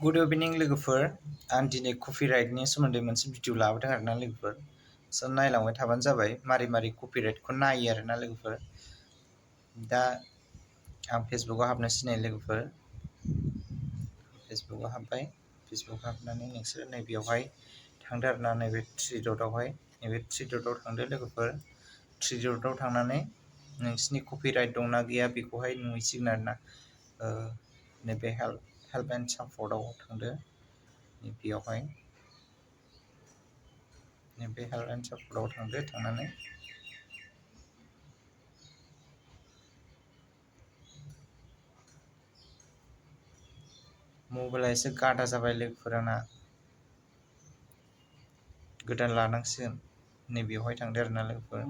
good इभिनिं लोगोफोर आं दिनै कपिराइटनि सोमोन्दै मोनसे भिडिअ लाबोदों आरोना लोगोफोर स' नायलांबाय थाबानो जाबाय मारै कपिराइटखौ नायो आरोना लोगोफोर दा आं फेसबुकआव हाबनोसै लोगोफोर फेसबुकआव हाबबाय फेसबुकआव हाबनानै नोंसोर नैबेयावहाय थांदो आरोना नैबे थ्रि डटआवहाय नैबे थ्रि डटआव थांदो लोगोफोर थ्रि डटआव थांनानै नोंसिनि कपिराइट दंना गैया बेखौहाय नुहैसिगोन आरोना नैबे हेल्प एन्ड सापर्टआव थांदो बेयावहाय नैबे हेल्प एन्ड सापर्टआव थांदो थांनानै मबाइला एसे गादा जाबाय लोगोफोर आंना गोदान लानांसिगोन नैबेयावहाय थांदो आरोना लोगोफोर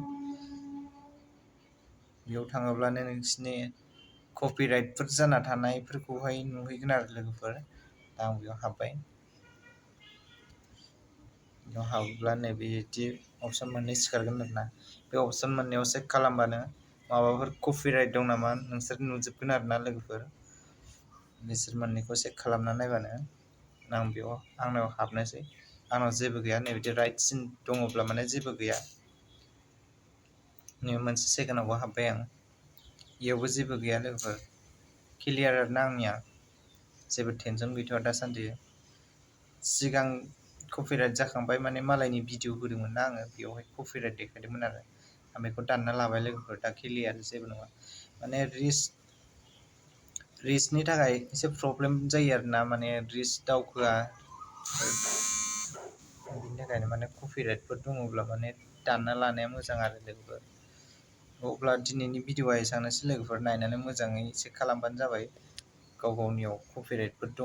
बेयाव थाङोब्लानो नोंसिनि कपिराइटफोर जाना थानायफोरखौहाय नुहैगोन आरो लोगोफोर दा आं बेयाव हाबबाय बेयाव हाबोब्ला नैबेदि अपसन मोननै सिखारगोन आरोना बे अपसन मोननैयाव चेक खालामबानो माबाफोर कपिराइट दं नामा नोंसोर नुजोबगोन आरोना लोगोफोर बिसोर मोननैखौ चेक खालामना नायबानो आं बेयाव आंनाव हाबनोसै आंनाव जेबो गैया नैबिदि राइट सिन दङब्ला माने जेबो गैया नै मोनसे सेकेन्डआवबो हाबबाय आं इयावबो जेबो गैया लोगोफोर क्लियार आरोना आंनिया जेबो टेनसन गैथ'आ दासान्दि सिगां कपिराइट जाखांबाय माने मालायनि भिडिअ होदोंमोन ना आङो बेयावहाय कपिराइट देखायदोंमोन आरो आं बेखौ दानना लाबाय लोगोफोर दा क्लियार जेबो नङा माने रिचनि थाखाय एसे प्रब्लेम जायो आरोना माने रिच दावखोआ बिनि थाखायनो माने कपिराइटफोर दङब्ला माने दानना लानाया मोजां आरो लोगोफोर अब्ला दिनैनि भिडिअआ एसेनोसै लोगोफोर नायनानै मोजाङै चेक खालामबानो जाबाय गाव गावनियाव कपिराइटफोर दं